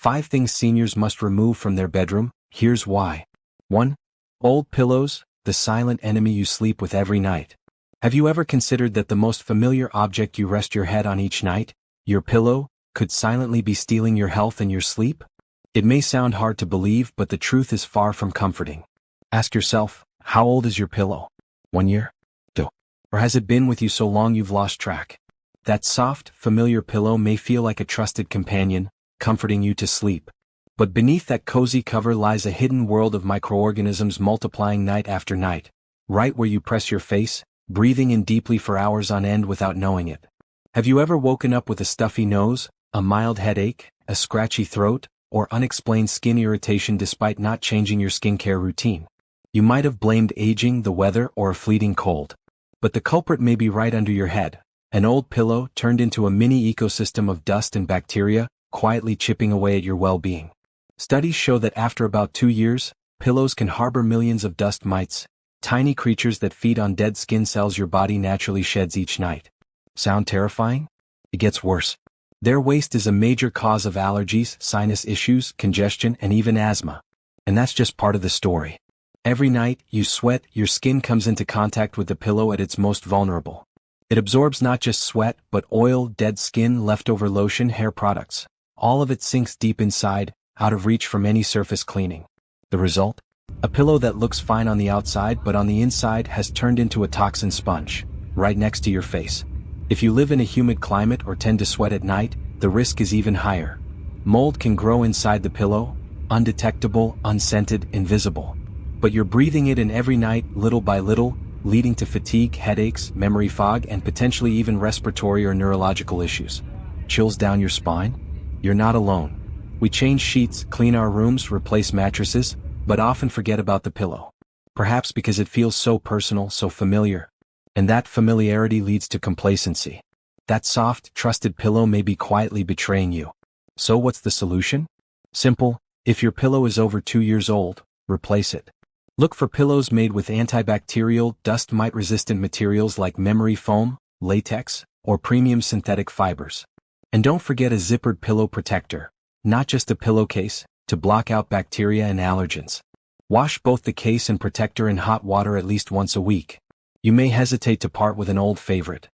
5 things seniors must remove from their bedroom. Here's why. 1. Old pillows, the silent enemy you sleep with every night. Have you ever considered that the most familiar object you rest your head on each night, your pillow, could silently be stealing your health and your sleep? It may sound hard to believe, but the truth is far from comforting. Ask yourself, how old is your pillow? 1 year? 2? Or has it been with you so long you've lost track? That soft, familiar pillow may feel like a trusted companion, comforting you to sleep. But beneath that cozy cover lies a hidden world of microorganisms multiplying night after night, right where you press your face, breathing in deeply for hours on end without knowing it. Have you ever woken up with a stuffy nose, a mild headache, a scratchy throat, or unexplained skin irritation despite not changing your skincare routine? You might have blamed aging, the weather, or a fleeting cold. But the culprit may be right under your head, an old pillow turned into a mini ecosystem of dust and bacteria, quietly chipping away at your well-being. Studies show that after about 2 years, pillows can harbor millions of dust mites, tiny creatures that feed on dead skin cells your body naturally sheds each night. Sound terrifying? It gets worse. Their waste is a major cause of allergies, sinus issues, congestion, and even asthma. And that's just part of the story. Every night, you sweat, your skin comes into contact with the pillow at its most vulnerable. It absorbs not just sweat, but oil, dead skin, leftover lotion, hair products. All of it sinks deep inside, out of reach from any surface cleaning. The result? A pillow that looks fine on the outside but on the inside has turned into a toxin sponge, right next to your face. If you live in a humid climate or tend to sweat at night, the risk is even higher. Mold can grow inside the pillow, undetectable, unscented, invisible. But you're breathing it in every night, little by little, leading to fatigue, headaches, memory fog, and potentially even respiratory or neurological issues. Chills down your spine? You're not alone. We change sheets, clean our rooms, replace mattresses, but often forget about the pillow. Perhaps because it feels so personal, so familiar. And that familiarity leads to complacency. That soft, trusted pillow may be quietly betraying you. So what's the solution? Simple. If your pillow is over 2 years old, replace it. Look for pillows made with antibacterial, dust mite-resistant materials like memory foam, latex, or premium synthetic fibers. And don't forget a zippered pillow protector, not just a pillowcase, to block out bacteria and allergens. Wash both the case and protector in hot water at least once a week. You may hesitate to part with an old favorite.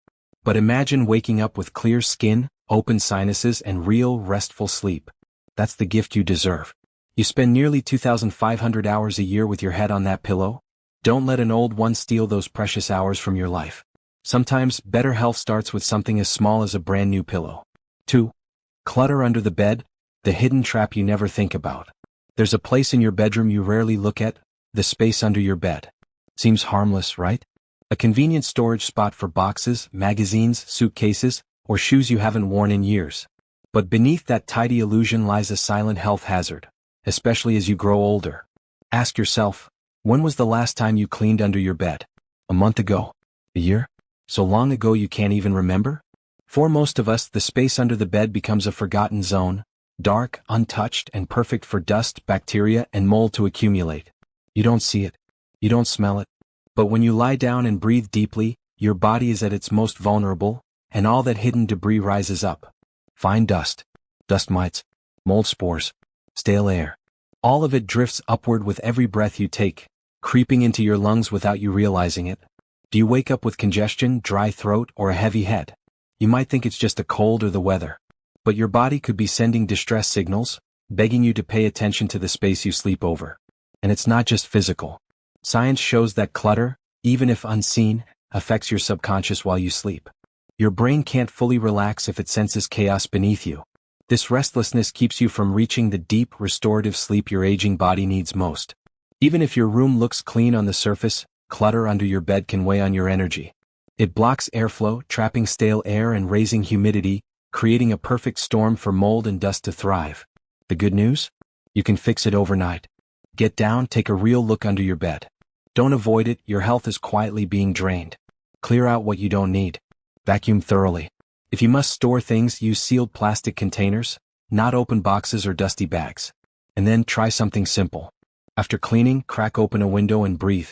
But imagine waking up with clear skin, open sinuses, and real, restful sleep. That's the gift you deserve. You spend nearly 2,500 hours a year with your head on that pillow. Don't let an old one steal those precious hours from your life. Sometimes, better health starts with something as small as a brand new pillow. 2. Clutter under the bed, the hidden trap you never think about. There's a place in your bedroom you rarely look at, the space under your bed. Seems harmless, right? A convenient storage spot for boxes, magazines, suitcases, or shoes you haven't worn in years. But beneath that tidy illusion lies a silent health hazard, especially as you grow older. Ask yourself, when was the last time you cleaned under your bed? A month ago? A year? So long ago you can't even remember? For most of us, the space under the bed becomes a forgotten zone, dark, untouched, and perfect for dust, bacteria, and mold to accumulate. You don't see it. You don't smell it. But when you lie down and breathe deeply, your body is at its most vulnerable, and all that hidden debris rises up. Fine dust, dust mites, mold spores, stale air. All of it drifts upward with every breath you take, creeping into your lungs without you realizing it. Do you wake up with congestion, dry throat, or a heavy head? You might think it's just a cold or the weather. But your body could be sending distress signals, begging you to pay attention to the space you sleep over. And it's not just physical. Science shows that clutter, even if unseen, affects your subconscious while you sleep. Your brain can't fully relax if it senses chaos beneath you. This restlessness keeps you from reaching the deep, restorative sleep your aging body needs most. Even if your room looks clean on the surface, clutter under your bed can weigh on your energy. It blocks airflow, trapping stale air and raising humidity, creating a perfect storm for mold and dust to thrive. The good news? You can fix it overnight. Get down, take a real look under your bed. Don't avoid it, your health is quietly being drained. Clear out what you don't need. Vacuum thoroughly. If you must store things, use sealed plastic containers, not open boxes or dusty bags. And then try something simple. After cleaning, crack open a window and breathe.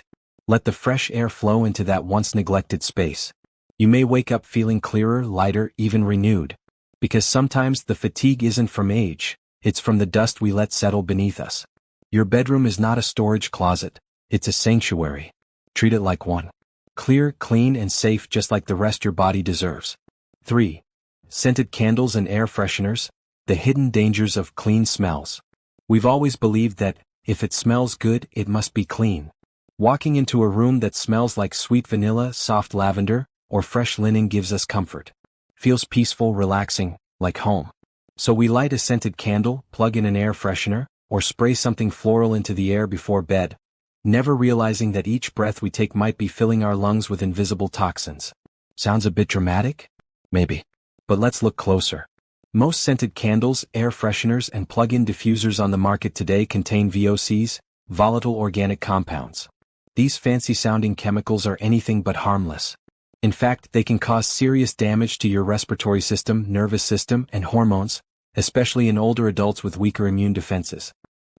Let the fresh air flow into that once neglected space. You may wake up feeling clearer, lighter, even renewed. Because sometimes the fatigue isn't from age, It's from the dust we let settle beneath us. Your bedroom is not a storage closet, it's a sanctuary. Treat it like one. Clear, clean, and safe, just like the rest your body deserves. 3. Scented candles and air fresheners, the hidden dangers of clean smells. We've always believed that, if it smells good, it must be clean. Walking into a room that smells like sweet vanilla, soft lavender, or fresh linen gives us comfort. Feels peaceful, relaxing, like home. So we light a scented candle, plug in an air freshener, or spray something floral into the air before bed, never realizing that each breath we take might be filling our lungs with invisible toxins. Sounds a bit dramatic? Maybe. But let's look closer. Most scented candles, air fresheners, and plug-in diffusers on the market today contain VOCs, volatile organic compounds. These fancy-sounding chemicals are anything but harmless. In fact, they can cause serious damage to your respiratory system, nervous system, and hormones, especially in older adults with weaker immune defenses.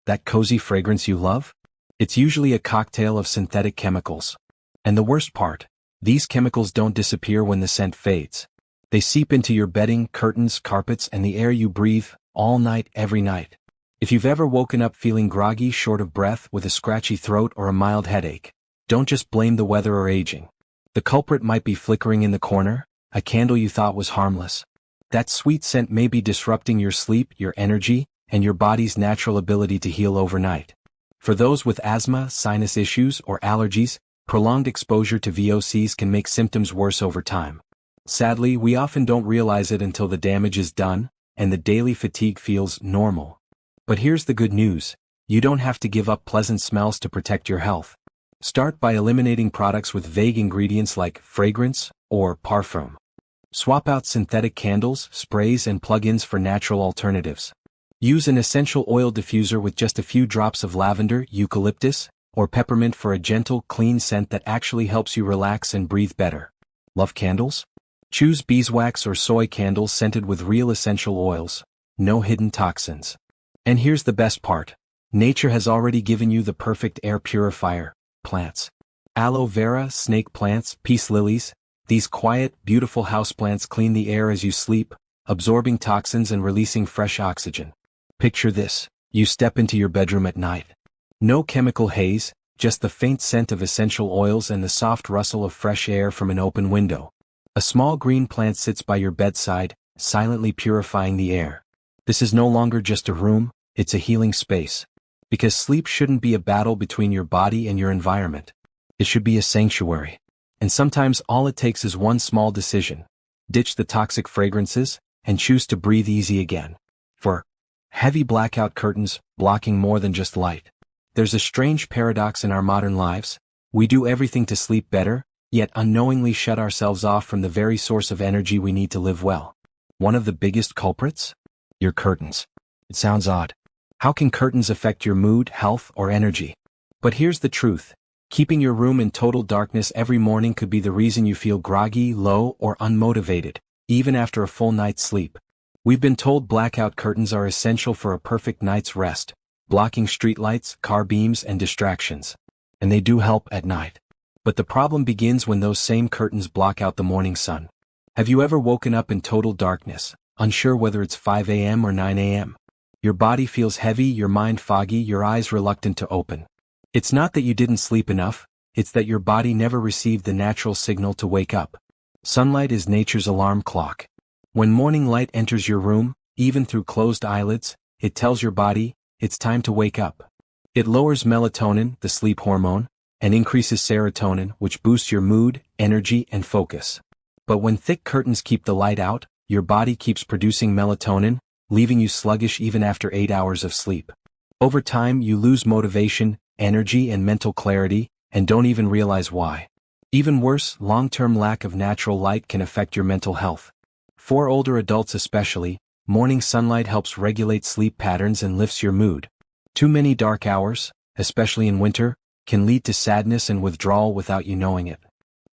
That cozy fragrance you love? It's usually a cocktail of synthetic chemicals. And the worst part, these chemicals don't disappear when the scent fades. They seep into your bedding, curtains, carpets, and the air you breathe, all night, every night. If you've ever woken up feeling groggy, short of breath, with a scratchy throat or a mild headache, don't just blame the weather or aging. The culprit might be flickering in the corner, a candle you thought was harmless. That sweet scent may be disrupting your sleep, your energy, and your body's natural ability to heal overnight. For those with asthma, sinus issues, or allergies, prolonged exposure to VOCs can make symptoms worse over time. Sadly, we often don't realize it until the damage is done, and the daily fatigue feels normal. But here's the good news: you don't have to give up pleasant smells to protect your health. Start by eliminating products with vague ingredients like fragrance or parfum. Swap out synthetic candles, sprays, and plug-ins for natural alternatives. Use an essential oil diffuser with just a few drops of lavender, eucalyptus, or peppermint for a gentle, clean scent that actually helps you relax and breathe better. Love candles? Choose beeswax or soy candles scented with real essential oils, no hidden toxins. And here's the best part: nature has already given you the perfect air purifier: plants. Aloe vera, snake plants, peace lilies, these quiet, beautiful houseplants clean the air as you sleep, absorbing toxins and releasing fresh oxygen. Picture this: you step into your bedroom at night. No chemical haze, just the faint scent of essential oils and the soft rustle of fresh air from an open window. A small green plant sits by your bedside, silently purifying the air. This is no longer just a room, it's a healing space. Because sleep shouldn't be a battle between your body and your environment. It should be a sanctuary. And sometimes all it takes is one small decision: ditch the toxic fragrances, and choose to breathe easy again. For heavy blackout curtains, blocking more than just light. There's a strange paradox in our modern lives. We do everything to sleep better, yet unknowingly shut ourselves off from the very source of energy we need to live well. One of the biggest culprits? Your curtains. It sounds odd. How can curtains affect your mood, health, or energy? But here's the truth: keeping your room in total darkness every morning could be the reason you feel groggy, low, or unmotivated, even after a full night's sleep. We've been told blackout curtains are essential for a perfect night's rest, blocking streetlights, car beams, and distractions. And they do help at night. But the problem begins when those same curtains block out the morning sun. Have you ever woken up in total darkness, unsure whether it's 5 a.m. or 9 a.m.? Your body feels heavy, your mind foggy, your eyes reluctant to open. It's not that you didn't sleep enough, it's that your body never received the natural signal to wake up. Sunlight is nature's alarm clock. When morning light enters your room, even through closed eyelids, it tells your body, it's time to wake up. It lowers melatonin, the sleep hormone, and increases serotonin, which boosts your mood, energy, and focus. But when thick curtains keep the light out, your body keeps producing melatonin, leaving you sluggish even after 8 hours of sleep. Over time, you lose motivation, energy, and mental clarity, and don't even realize why. Even worse, long-term lack of natural light can affect your mental health. For older adults especially, morning sunlight helps regulate sleep patterns and lifts your mood. Too many dark hours, especially in winter, can lead to sadness and withdrawal without you knowing it.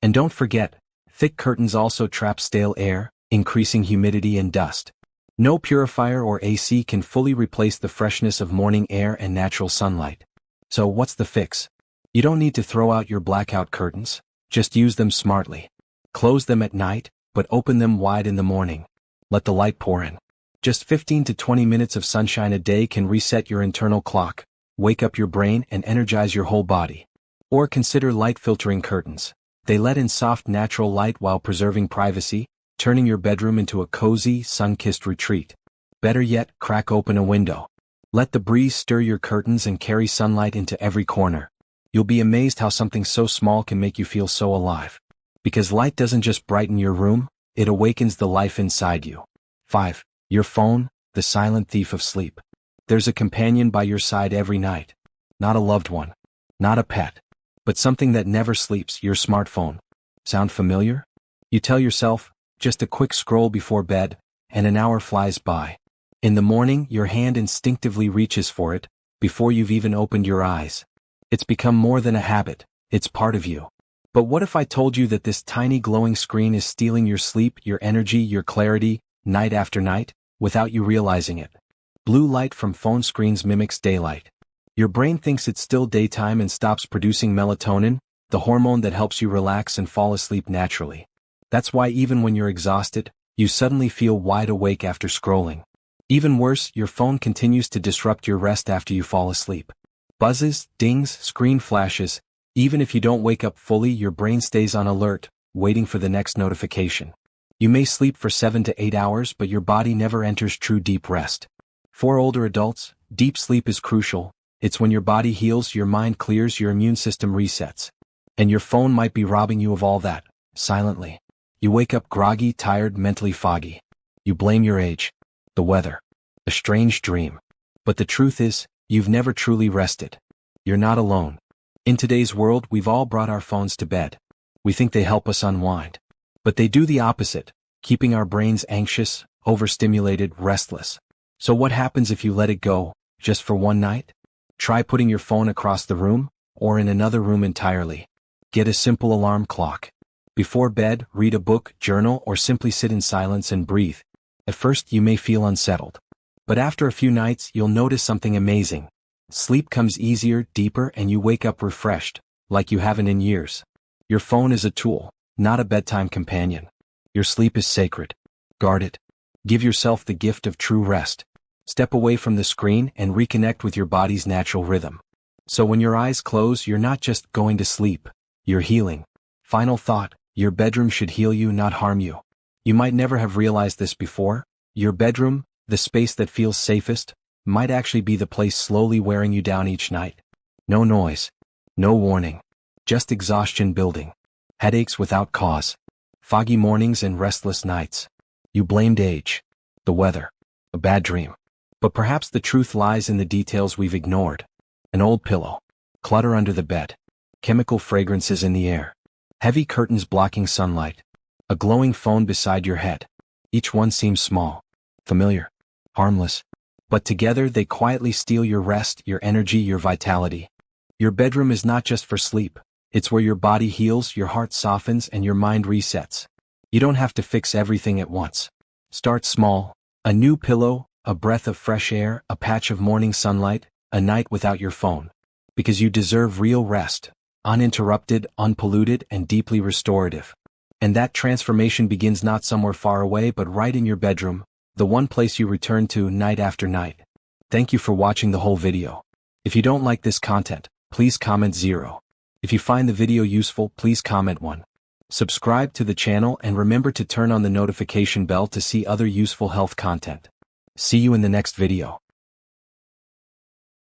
And don't forget, thick curtains also trap stale air, increasing humidity and dust. No purifier or AC can fully replace the freshness of morning air and natural sunlight. So what's the fix? You don't need to throw out your blackout curtains, just use them smartly. Close them at night, but open them wide in the morning. Let the light pour in. Just 15 to 20 minutes of sunshine a day can reset your internal clock, wake up your brain and energize your whole body. Or consider light filtering curtains. They let in soft natural light while preserving privacy, turning your bedroom into a cozy, sun-kissed retreat. Better yet, crack open a window. Let the breeze stir your curtains and carry sunlight into every corner. You'll be amazed how something so small can make you feel so alive. Because light doesn't just brighten your room, it awakens the life inside you. 5. Your phone, the silent thief of sleep. There's a companion by your side every night. Not a loved one. Not a pet. But something that never sleeps, your smartphone. Sound familiar? You tell yourself, just a quick scroll before bed, and an hour flies by. In the morning, your hand instinctively reaches for it, before you've even opened your eyes. It's become more than a habit, it's part of you. But what if I told you that this tiny glowing screen is stealing your sleep, your energy, your clarity, night after night, without you realizing it? Blue light from phone screens mimics daylight. Your brain thinks it's still daytime and stops producing melatonin, the hormone that helps you relax and fall asleep naturally. That's why even when you're exhausted, you suddenly feel wide awake after scrolling. Even worse, your phone continues to disrupt your rest after you fall asleep. Buzzes, dings, screen flashes. Even if you don't wake up fully, your brain stays on alert, waiting for the next notification. You may sleep for 7 to 8 hours, but your body never enters true deep rest. For older adults, deep sleep is crucial. It's when your body heals, your mind clears, your immune system resets. And your phone might be robbing you of all that, silently. You wake up groggy, tired, mentally foggy. You blame your age, the weather, a strange dream. But the truth is, you've never truly rested. You're not alone. In today's world, we've all brought our phones to bed. We think they help us unwind. But they do the opposite, keeping our brains anxious, overstimulated, restless. So what happens if you let it go, just for one night? Try putting your phone across the room, or in another room entirely. Get a simple alarm clock. Before bed, read a book, journal, or simply sit in silence and breathe. At first, you may feel unsettled. But after a few nights, you'll notice something amazing. Sleep comes easier, deeper, and you wake up refreshed, like you haven't in years. Your phone is a tool, not a bedtime companion. Your sleep is sacred. Guard it. Give yourself the gift of true rest. Step away from the screen and reconnect with your body's natural rhythm. So when your eyes close, you're not just going to sleep, you're healing. Final thought, your bedroom should heal you, not harm you. You might never have realized this before. Your bedroom, the space that feels safest, might actually be the place slowly wearing you down each night. No noise. No warning. Just exhaustion building. Headaches without cause. Foggy mornings and restless nights. You blamed age, the weather, a bad dream. But perhaps the truth lies in the details we've ignored. An old pillow, clutter under the bed, chemical fragrances in the air, heavy curtains blocking sunlight, a glowing phone beside your head. Each one seems small, familiar, harmless. But together they quietly steal your rest, your energy, your vitality. Your bedroom is not just for sleep. It's where your body heals, your heart softens, and your mind resets. You don't have to fix everything at once. Start small. A new pillow, a breath of fresh air, a patch of morning sunlight, a night without your phone. Because you deserve real rest, uninterrupted, unpolluted, and deeply restorative. And that transformation begins not somewhere far away but right in your bedroom, the one place you return to night after night. Thank you for watching the whole video. If you don't like this content, please comment 0. If you find the video useful, please comment 1. Subscribe to the channel and remember to turn on the notification bell to see other useful health content. See you in the next video.